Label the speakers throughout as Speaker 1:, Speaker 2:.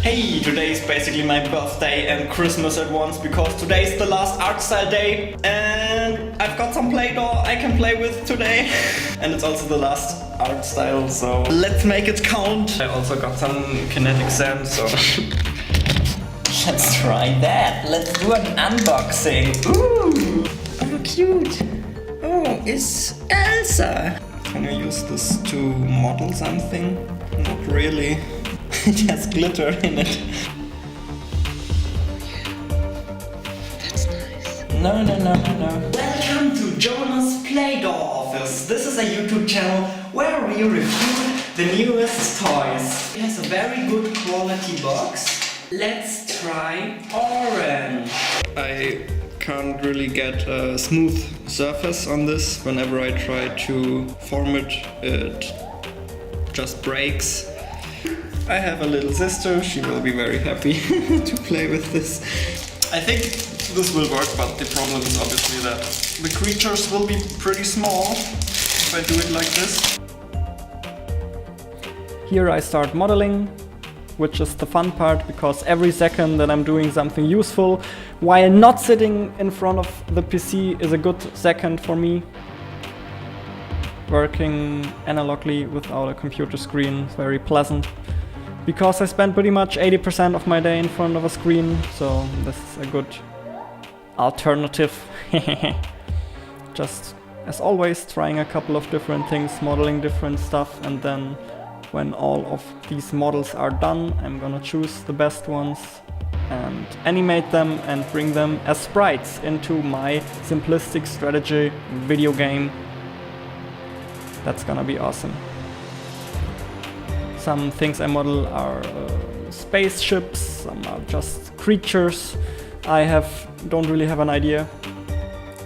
Speaker 1: Hey, today is basically my birthday and Christmas at once because today is the last art style day and I've got some Play-Doh I can play with today and it's also the last art style, so let's make it count. I also got some kinetic sand, so let's try that. Let's do an unboxing. Ooh, oh cute. Oh, it's Elsa. Can you use this to model something? Not really. It has glitter in it.
Speaker 2: That's nice.
Speaker 1: No. Welcome to Jonah's Play-Doh office. This is a YouTube channel where we review the newest toys. It has a very good quality box. Let's try orange. I can't really get a smooth surface on this. Whenever I try to form it, it just breaks. I have a little sister, she will be very happy to play with this. I think this will work, but the problem is obviously that the creatures will be pretty small if I do it like this.
Speaker 3: Here I start modeling, which is the fun part, because every second that I'm doing something useful while not sitting in front of the PC is a good second for me. Working analogically without a computer screen is very pleasant, because I spend pretty much 80% of my day in front of a screen, so this is a good alternative. Just as always, trying a couple of different things, modeling different stuff, and then when all of these models are done, I'm gonna choose the best ones and animate them and bring them as sprites into my simplistic strategy video game. That's gonna be awesome. Some things I model are spaceships, some are just creatures. I don't really have an idea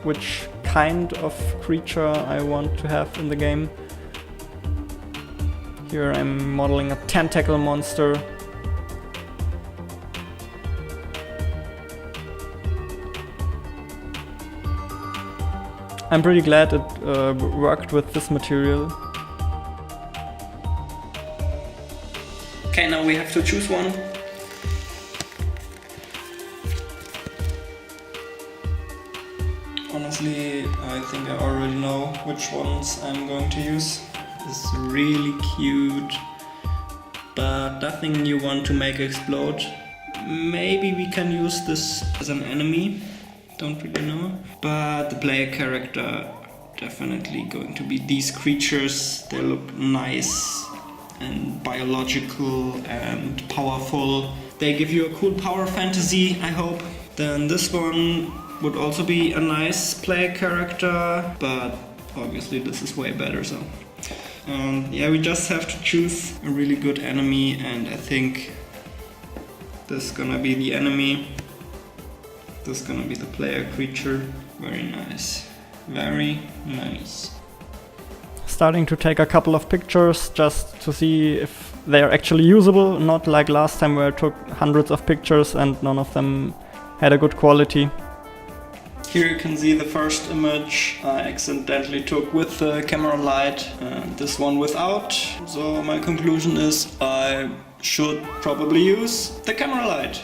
Speaker 3: which kind of creature I want to have in the game. Here I'm modeling a tentacle monster. I'm pretty glad it worked with this material.
Speaker 1: Okay, now we have to choose one. Honestly, I think I already know which ones I'm going to use. It's really cute, but nothing new one to make explode. Maybe we can use this as an enemy, don't really know. But the player character definitely going to be these creatures. They look nice and biological and powerful. They give you a cool power fantasy, I hope. Then this one would also be a nice player character, but obviously this is way better, so. Yeah, we just have to choose a really good enemy, and I think this is gonna be the enemy. This is gonna be the player creature. Very nice. Very nice.
Speaker 3: Starting to take a couple of pictures just to see if they are actually usable, not like last time where I took hundreds of pictures and none of them had a good quality.
Speaker 1: Here you can see the first image I accidentally took with the camera light and this one without. So my conclusion is I should probably use the camera light.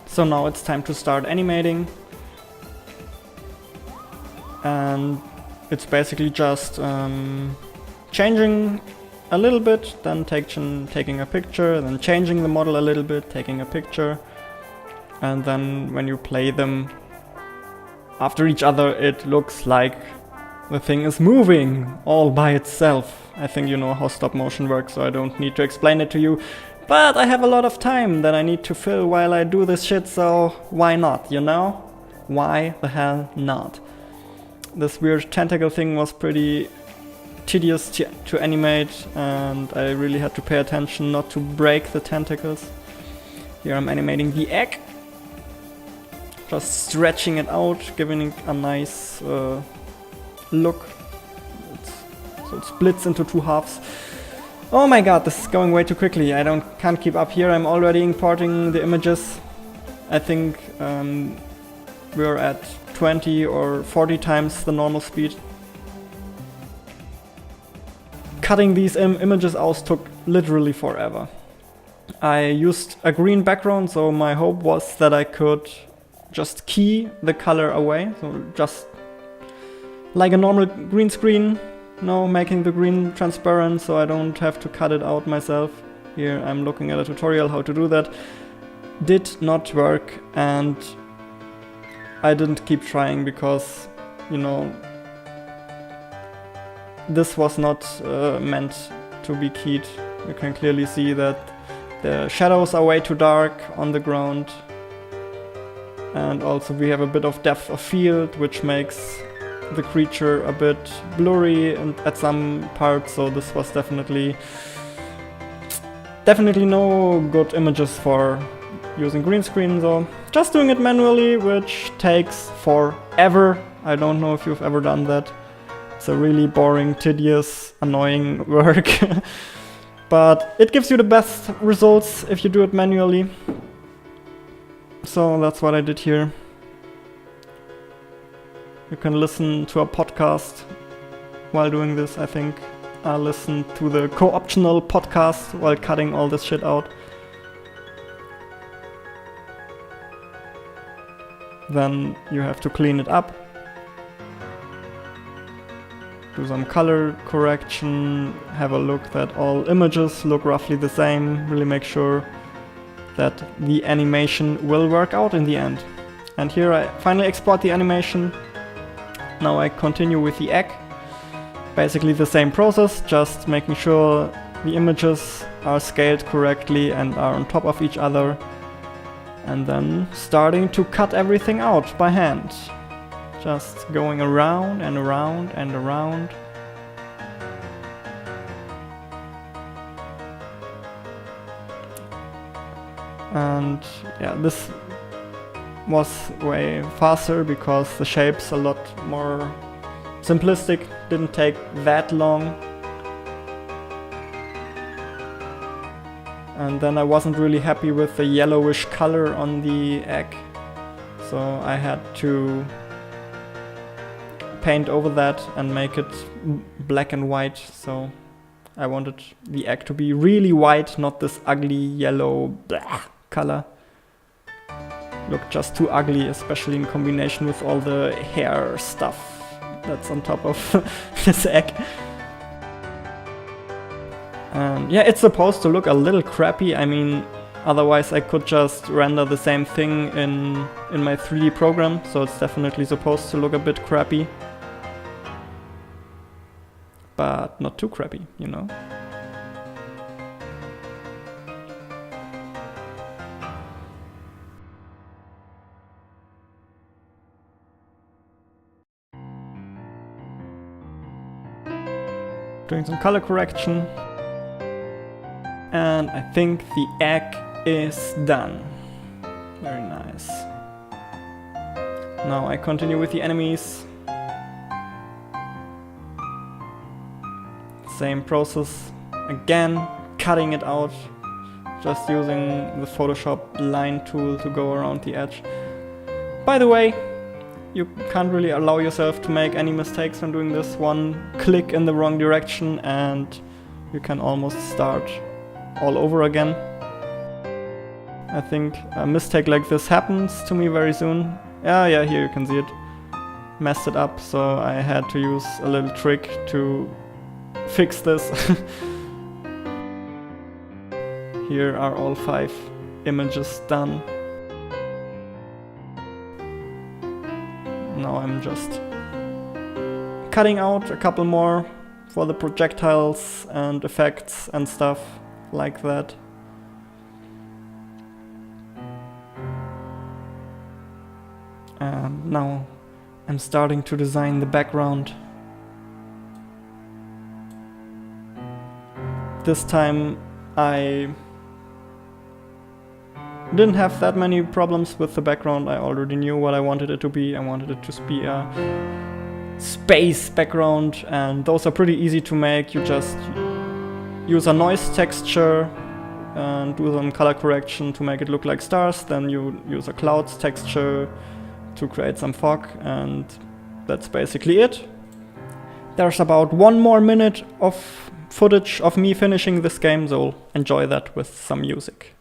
Speaker 3: So now it's time to start animating. And it's basically just changing a little bit, then taking a picture, then changing the model a little bit, taking a picture. And then when you play them after each other, it looks like the thing is moving all by itself. I think you know how stop motion works, so I don't need to explain it to you. But I have a lot of time that I need to fill while I do this shit, so why not, you know? Why the hell not? This weird tentacle thing was pretty tedious to animate, and I really had to pay attention not to break the tentacles. Here I'm animating the egg. Just stretching it out, giving it a nice look. So it splits into two halves. Oh my god, this is going way too quickly. Can't keep up here. I'm already importing the images. I think we're at 20 or 40 times the normal speed. Cutting these images out took literally forever. I used a green background, so my hope was that I could just key the color away, so just like a normal green screen, making the green transparent so I don't have to cut it out myself. Here I'm looking at a tutorial how to do that. Did not work, and I didn't keep trying because, this was not meant to be keyed. You can clearly see that the shadows are way too dark on the ground, and also we have a bit of depth of field, which makes the creature a bit blurry and at some parts, so this was definitely no good images for using green screen, so just doing it manually, which takes forever. I don't know if you've ever done that. It's a really boring, tedious, annoying work. But it gives you the best results if you do it manually. So that's what I did here. You can listen to a podcast while doing this, I think. I listened to the co-optional podcast while cutting all this shit out. Then you have to clean it up. Do some color correction, have a look that all images look roughly the same, really make sure that the animation will work out in the end. And here I finally export the animation. Now I continue with the egg. Basically the same process, just making sure the images are scaled correctly and are on top of each other. And then starting to cut everything out by hand. Just going around and around and around. And yeah, this was way faster because the shape's a lot more simplistic, didn't take that long. And then I wasn't really happy with the yellowish color on the egg, so I had to paint over that and make it black and white. So I wanted the egg to be really white, not this ugly yellow blah color. Looked just too ugly, especially in combination with all the hair stuff that's on top of this egg. Yeah, it's supposed to look a little crappy. I mean, otherwise I could just render the same thing in my 3D program, so it's definitely supposed to look a bit crappy. But not too crappy, you know? Doing some color correction. And I think the egg is done. Very nice. Now I continue with the enemies. Same process. Again, cutting it out. Just using the Photoshop line tool to go around the edge. By the way, you can't really allow yourself to make any mistakes when doing this. One click in the wrong direction and you can almost start all over again. I think a mistake like this happens to me very soon. Yeah, here you can see it. Messed it up, so I had to use a little trick to fix this. Here are all 5 images done. Now I'm just cutting out a couple more for the projectiles and effects and stuff like that. And now I'm starting to design the background. This time I didn't have that many problems with the background. I already knew what I wanted it to be. I wanted it to be a space background, and those are pretty easy to make. You just use a noise texture and do some color correction to make it look like stars. Then you use a clouds texture to create some fog, and that's basically it. There's about 1 more minute of footage of me finishing this game, so enjoy that with some music.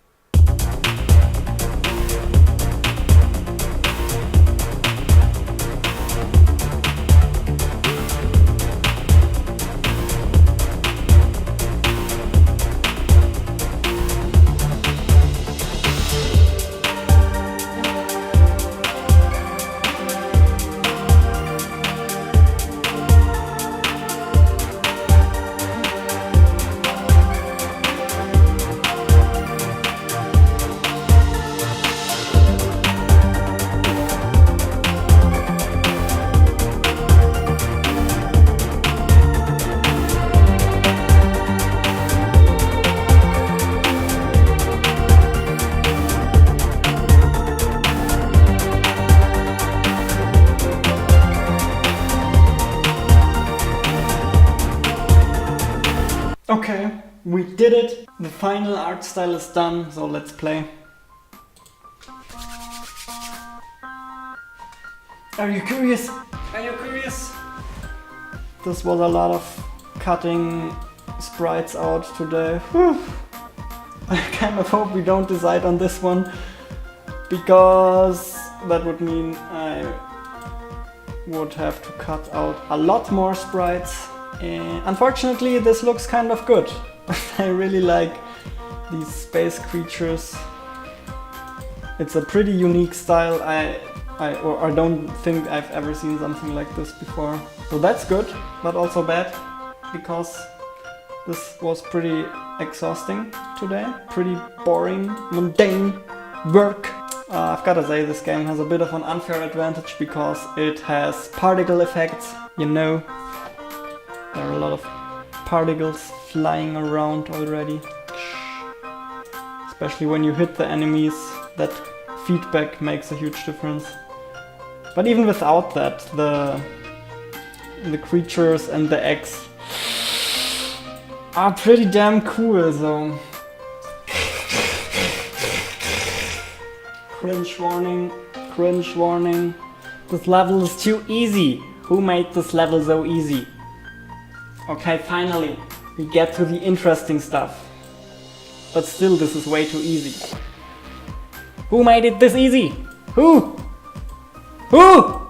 Speaker 3: did it! The final art style is done, so let's play. Are you curious? Are you curious? This was a lot of cutting sprites out today. Whew. I kind of hope we don't decide on this one, because that would mean I would have to cut out a lot more sprites. And unfortunately this looks kind of good. I really like these space creatures. It's a pretty unique style. I don't think I've ever seen something like this before. So that's good, but also bad, because this was pretty exhausting today. Pretty boring, mundane work. I've gotta say, this game has a bit of an unfair advantage because it has particle effects. You know, there are a lot of particles flying around already. Especially when you hit the enemies, that feedback makes a huge difference. But even without that, the creatures and the eggs are pretty damn cool, so... Cringe warning, cringe warning. This level is too easy. Who made this level so easy? Okay, finally, we get to the interesting stuff. But still, this is way too easy. Who made it this easy? Who? Who?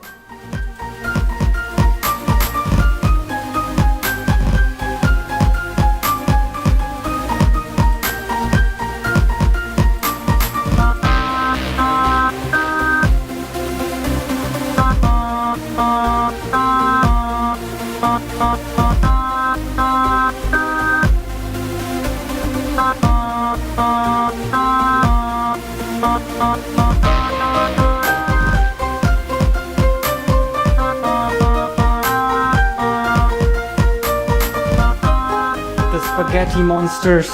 Speaker 3: Spaghetti monsters.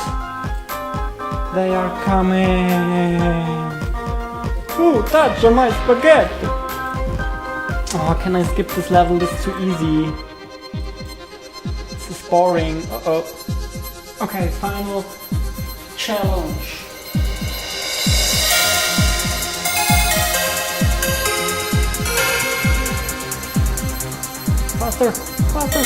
Speaker 3: They are coming. Ooh, touch on my spaghetti. Oh, can I skip this level? This is too easy. This is boring. Uh-oh. Okay, final challenge. Faster, faster.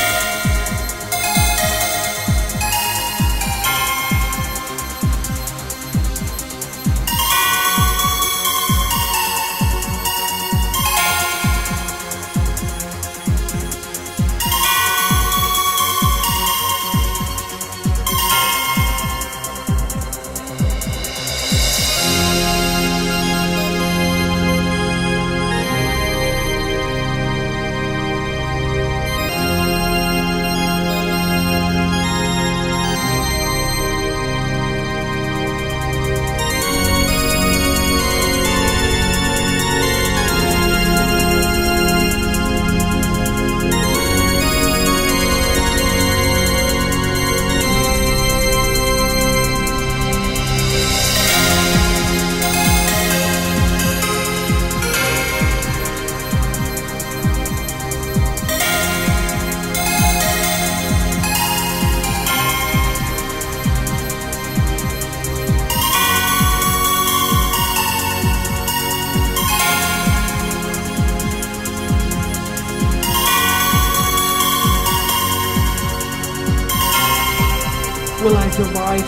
Speaker 3: Will I survive?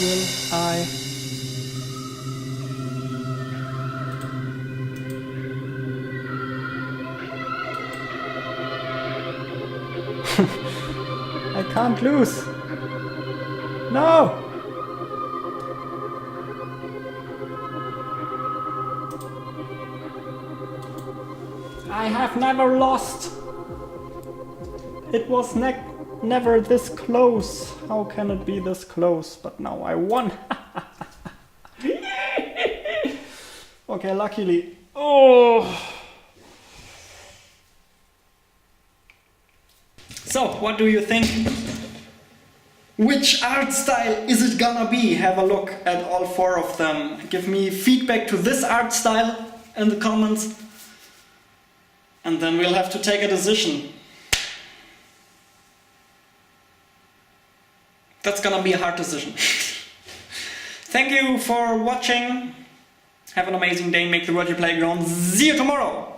Speaker 3: Will I? I can't lose. No! I have never lost. It was never this close. How can it be this close? But now I won. Okay, luckily. Oh. So, what do you think? Which art style is it gonna be? Have a look at all 4 of them. Give me feedback to this art style in the comments. And then we'll have to take a decision.
Speaker 1: That's gonna be a hard decision. Thank you for watching. Have an amazing day. Make the world your playground. See you tomorrow.